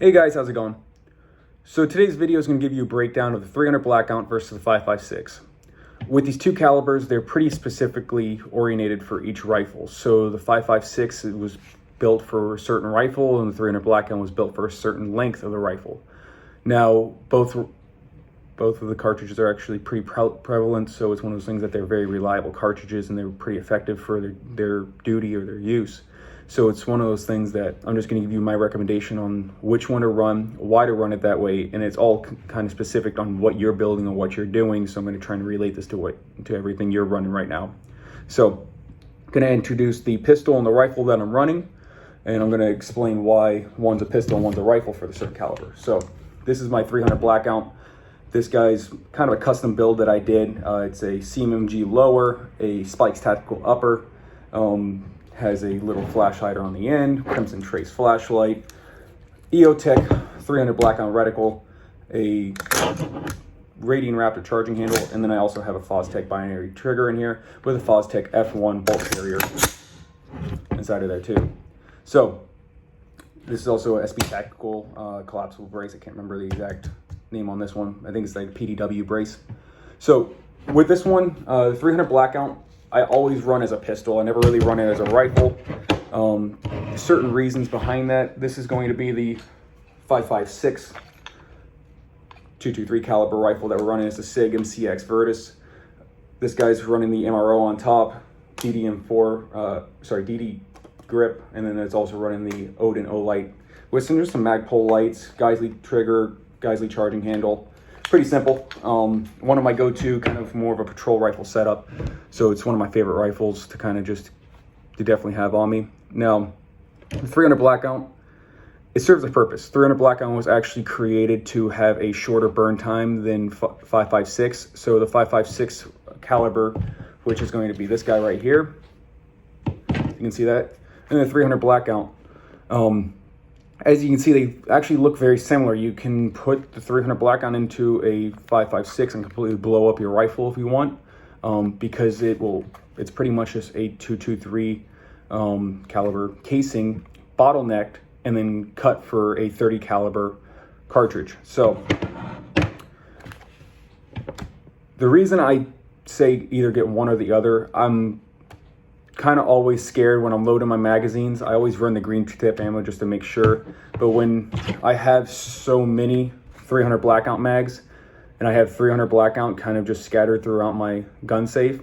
Hey guys, how's it going? So today's video is going to give you a breakdown of the 300 Blackout versus the 5.56. With these two calibers, they're pretty specifically oriented for each rifle. So the 5.56 it was built for a certain rifle, and the 300 Blackout was built for a certain length of the rifle. Now, both of the cartridges are actually pretty prevalent, so it's one of those things that they're very reliable cartridges and they're pretty effective for their duty or their use. So it's one of those things that I'm just going to give you my recommendation on which one to run, why to run it that way, and it's all kind of specific on what you're building and what you're doing. So I'm going to try and relate this to everything you're running right now. So I'm going to introduce the pistol and the rifle that I'm running, and I'm going to explain why one's a pistol and one's a rifle for the certain caliber. So this is my 300 Blackout. This guy's kind of a custom build that I did. It's a CMMG lower, a Spikes Tactical upper. Has a little flash hider on the end, Crimson Trace flashlight, EOTech 300 Blackout reticle, a Radian Raptor charging handle, and then I also have a Fostech binary trigger in here with a Fostech F1 bolt carrier inside of there too. So this is also a SB Tactical collapsible brace. I can't remember the exact name on this one. I think it's like PDW brace. So with this one, the 300 Blackout, I always run as a pistol. I never really run it as a rifle. Certain reasons behind that. This is going to be the 5.56 .223 caliber rifle that we're running as the SIG MCX Virtus. This guy's running the MRO on top, DD grip, and then it's also running the Odin Olight with some Magpul lights, Geisley trigger, Geisley charging handle. Pretty simple. One of my go-to kind of more of a patrol rifle setup. So it's one of my favorite rifles to kind of just to definitely have on me. Now, the 300 Blackout, it serves a purpose. 300 Blackout was actually created to have a shorter burn time than 5.56. So the 5.56 caliber, which is going to be this guy right here. You can see that. And the 300 Blackout. As you can see, they actually look very similar. You can put the 300 Blackout into a 5.56 and completely blow up your rifle if you want, because it's pretty much just a .223 caliber casing, bottlenecked, and then cut for a 30 caliber cartridge. So the reason I say either get one or the other, I'm kind of always scared when I'm loading my magazines. I always run the green tip ammo just to make sure. But when I have so many 300 Blackout mags and I have 300 Blackout kind of just scattered throughout my gun safe,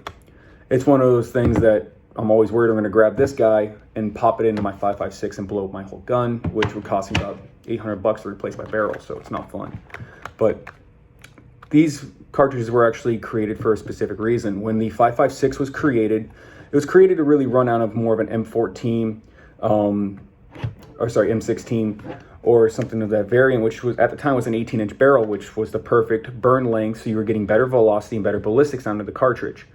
it's one of those things that I'm always worried I'm going to grab this guy and pop it into my 5.56 and blow up my whole gun, which would cost me about $800 to replace my barrel, so it's not fun. But these cartridges were actually created for a specific reason. When the 5.56 was created, it was created to really run out of more of an M16 or something of that variant, which was at the time was an 18-inch barrel, which was the perfect burn length, so you were getting better velocity and better ballistics out of the cartridge.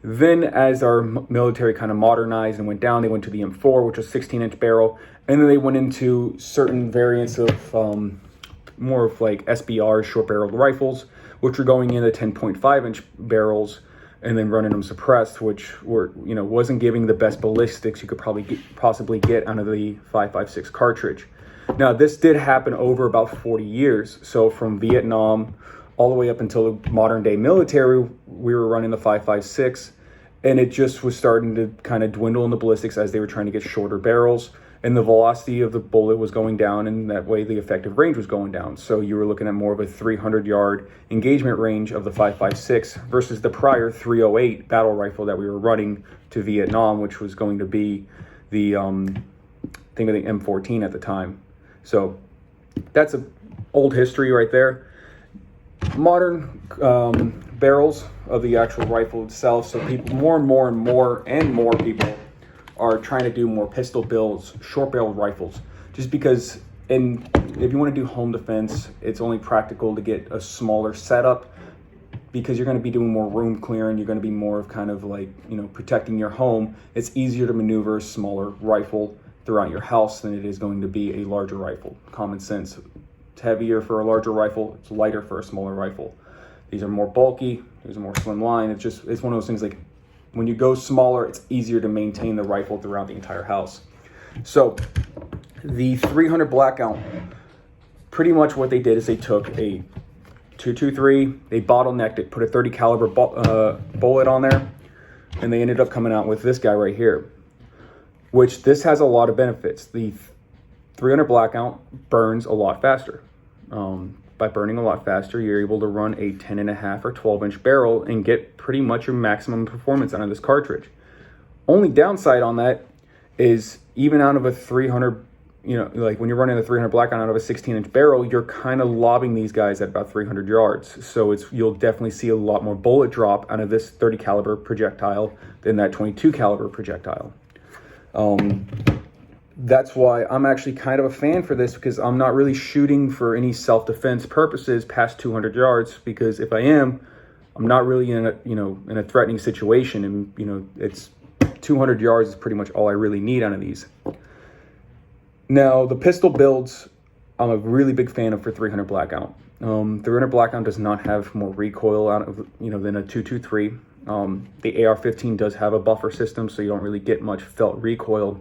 Then as our military kind of modernized and went down, they went to the M4, which was 16-inch barrel, and then they went into certain variants of more of like SBR, short-barreled rifles, which were going into 10.5-inch barrels, and then running them suppressed, which were, wasn't giving the best ballistics you could possibly get out of the 5.56 cartridge. Now, this did happen over about 40 years. So from Vietnam all the way up until the modern day military, we were running the 5.56, and it just was starting to kind of dwindle in the ballistics as they were trying to get shorter barrels, and the velocity of the bullet was going down, and that way the effective range was going down. So you were looking at more of a 300-yard engagement range of the 5.56 versus the prior 308 battle rifle that we were running to Vietnam, which was going to be the M14 at the time. So that's an old history right there. Modern barrels of the actual rifle itself. So people, more and more people are trying to do more pistol builds, short barrel rifles, just because, and if you want to do home defense, it's only practical to get a smaller setup because you're going to be doing more room clearing. You're going to be more of kind of like, protecting your home. It's easier to maneuver a smaller rifle throughout your house than it is going to be a larger rifle. Common sense. It's heavier for a larger rifle. It's lighter for a smaller rifle. These are more bulky. These are more slimline. It's one of those things like, when you go smaller, it's easier to maintain the rifle throughout the entire house. So the 300 Blackout pretty much what they did is they took a 223, they bottlenecked it, put a 30 caliber bullet on there, and they ended up coming out with this guy right here, which this has a lot of benefits. The 300 Blackout burns a lot faster. By burning a lot faster, you're able to run a 10.5 or 12-inch barrel and get pretty much your maximum performance out of this cartridge. Only downside on that is even out of a 300, like when you're running the 300 Blackout out of a 16-inch barrel, you're kind of lobbing these guys at about 300 yards. So you'll definitely see a lot more bullet drop out of this 30 caliber projectile than that 22 caliber projectile. That's why I'm actually kind of a fan for this, because I'm not really shooting for any self-defense purposes past 200 yards, because if I am, I'm not really in a threatening situation, and it's 200 yards is pretty much all I really need out of these. Now, the pistol builds, I'm a really big fan of for 300 Blackout. 300 Blackout does not have more recoil out of than a 223. The AR-15 does have a buffer system, so you don't really get much felt recoil.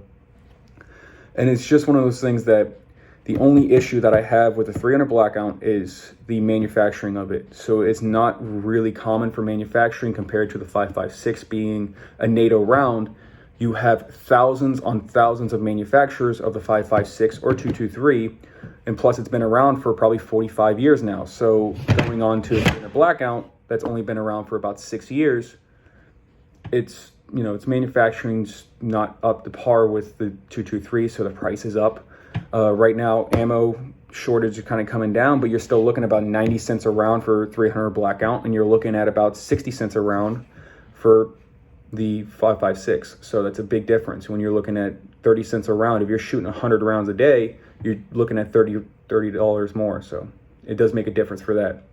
And it's just one of those things that the only issue that I have with the 300 Blackout is the manufacturing of it. So it's not really common for manufacturing compared to the 5.56 being a NATO round. You have thousands on thousands of manufacturers of the 5.56 or 223, and plus it's been around for probably 45 years now. So going on to a Blackout that's only been around for about 6 years, its manufacturing's not up to par with the 223, so the price is up. Right now, ammo shortage is kind of coming down, but you're still looking about 90 cents a round for 300 Blackout, and you're looking at about 60 cents a round for the 5.56. So that's a big difference. When you're looking at 30 cents a round, if you're shooting 100 rounds a day, you're looking at $30 more. So it does make a difference for that.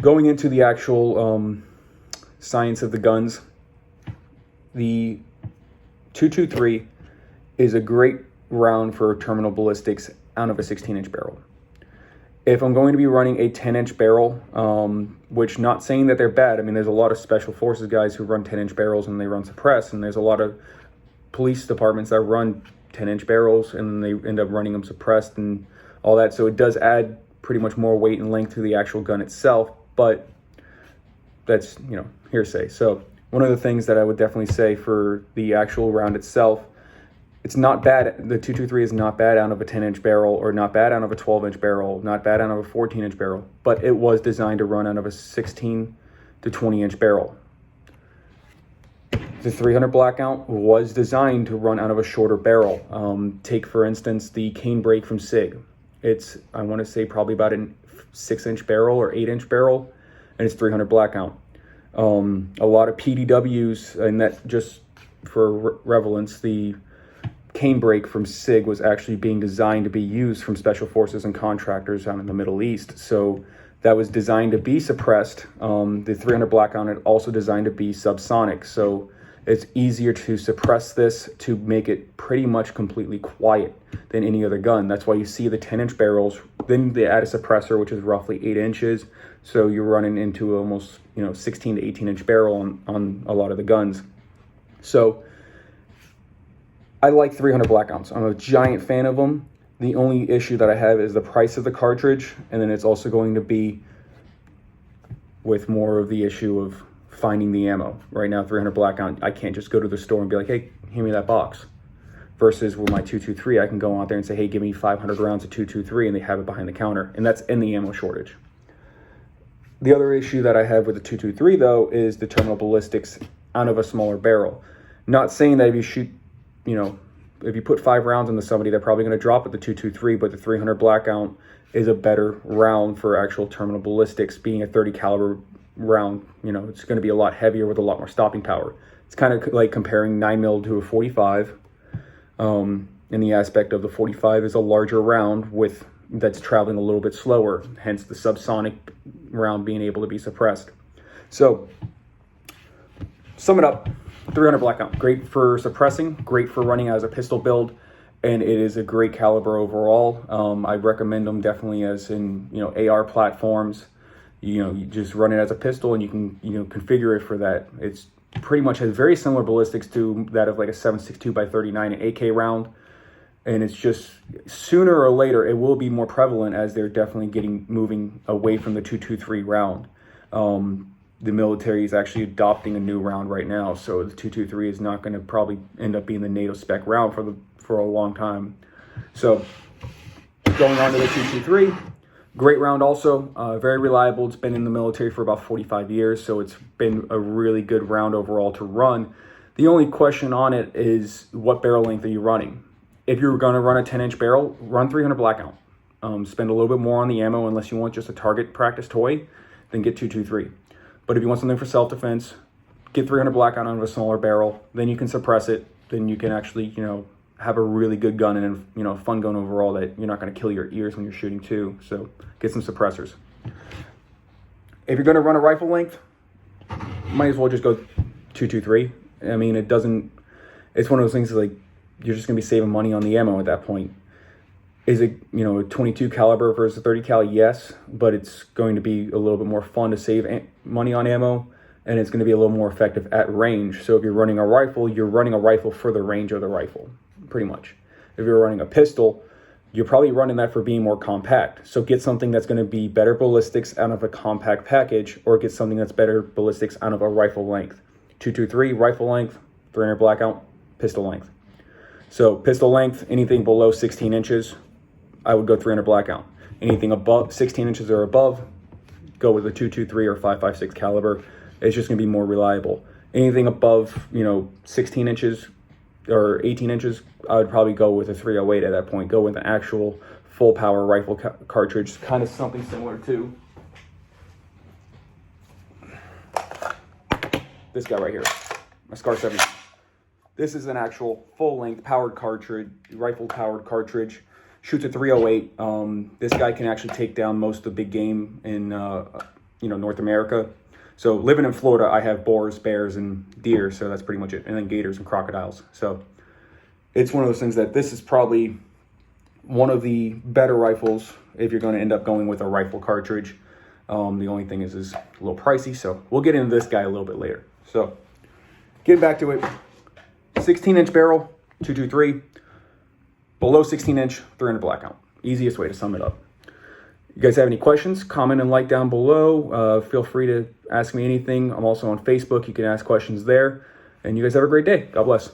Going into the actual science of the guns, the 223 is a great round for terminal ballistics out of a 16-inch barrel. If I'm going to be running a 10-inch barrel, which not saying that they're bad. I mean, there's a lot of special forces guys who run 10-inch barrels and they run suppressed, and there's a lot of police departments that run 10-inch barrels and they end up running them suppressed and all that. So it does add pretty much more weight and length to the actual gun itself, but that's, hearsay. So one of the things that I would definitely say for the actual round itself, it's not bad. The 223 is not bad out of a 10-inch barrel, or not bad out of a 12-inch barrel, not bad out of a 14-inch barrel, but it was designed to run out of a 16 to 20-inch barrel. The 300 Blackout was designed to run out of a shorter barrel. Take, for instance, the Canebrake from SIG. It's, I want to say, probably about a 6-inch barrel or 8-inch barrel, and it's 300 Blackout. A lot of PDWs, and that just for relevance, the Canebrake from SIG was actually being designed to be used from special forces and contractors out in the Middle East. So that was designed to be suppressed. The 300 Blackout is also designed to be subsonic. So it's easier to suppress this to make it pretty much completely quiet than any other gun. That's why you see the 10-inch barrels. Then they add a suppressor, which is roughly 8 inches. So you're running into almost 16 to 18-inch barrel on a lot of the guns. So I like 300 Blackouts. I'm a giant fan of them. The only issue that I have is the price of the cartridge, and then it's also going to be with more of the issue of finding the ammo. Right now, 300 Blackout, I can't just go to the store and be like, hey, hand me that box. Versus with my 223, I can go out there and say, hey, give me 500 rounds of 223, and they have it behind the counter, and that's in the ammo shortage. The other issue that I have with the 223, though, is the terminal ballistics out of a smaller barrel. Not saying that if you shoot, if you put 5 rounds into somebody, they're probably going to drop at the 223, but the 300 Blackout is a better round for actual terminal ballistics, being a 30 caliber round. It's going to be a lot heavier with a lot more stopping power. It's kind of like comparing 9mm to a 45. In the aspect of the 45 is a larger round that's traveling a little bit slower, hence the subsonic round being able to be suppressed. So, sum it up, 300 Blackout, great for suppressing, great for running as a pistol build, and it is a great caliber overall. I recommend them definitely as in, AR platforms. You just run it as a pistol and you can, configure it for that. It's pretty much has very similar ballistics to that of like a 7.62 by 39 AK round. And it's just sooner or later, it will be more prevalent as they're definitely moving away from the 223 round. The military is actually adopting a new round right now. So the 223 is not going to probably end up being the NATO spec round for a long time. So going on to the 223, great round also, very reliable. It's been in the military for about 45 years. So it's been a really good round overall to run. The only question on it is what barrel length are you running? If you're going to run a 10-inch barrel, run 300 blackout. Spend a little bit more on the ammo unless you want just a target practice toy, then get 223. But if you want something for self-defense, get 300 blackout out of a smaller barrel. Then you can suppress it. Then you can actually, have a really good gun and, fun gun overall that you're not going to kill your ears when you're shooting too. So get some suppressors. If you're going to run a rifle length, might as well just go 223. I mean, it's one of those things like, you're just going to be saving money on the ammo at that point. Is it, a 22 caliber versus a 30 cal? Yes, but it's going to be a little bit more fun to save money on ammo, and it's going to be a little more effective at range. So if you're running a rifle, you're running a rifle for the range of the rifle, pretty much. If you're running a pistol, you're probably running that for being more compact. So get something that's going to be better ballistics out of a compact package, or get something that's better ballistics out of a rifle length. 223 rifle length, 300 blackout, pistol length. So pistol length, anything below 16 inches, I would go 300 blackout. Anything above 16 inches or above, go with a 223 or 5.56 caliber. It's just going to be more reliable. Anything above, 16 inches or 18 inches, I would probably go with a 308 at that point. Go with an actual full power rifle cartridge, kind of something similar to this guy right here, my Scar 70. This is an actual full-length powered cartridge, rifle-powered cartridge. Shoots a 308. This guy can actually take down most of the big game in, North America. So living in Florida, I have boars, bears, and deer. So that's pretty much it. And then gators and crocodiles. So it's one of those things that this is probably one of the better rifles if you're going to end up going with a rifle cartridge. The only thing is a little pricey. So we'll get into this guy a little bit later. So getting back to it. 16-inch barrel, 223. Below 16-inch, 300 blackout. Easiest way to sum it up. You guys have any questions, comment and like down below. Feel free to ask me anything. I'm also on Facebook. You can ask questions there. And you guys have a great day. God bless.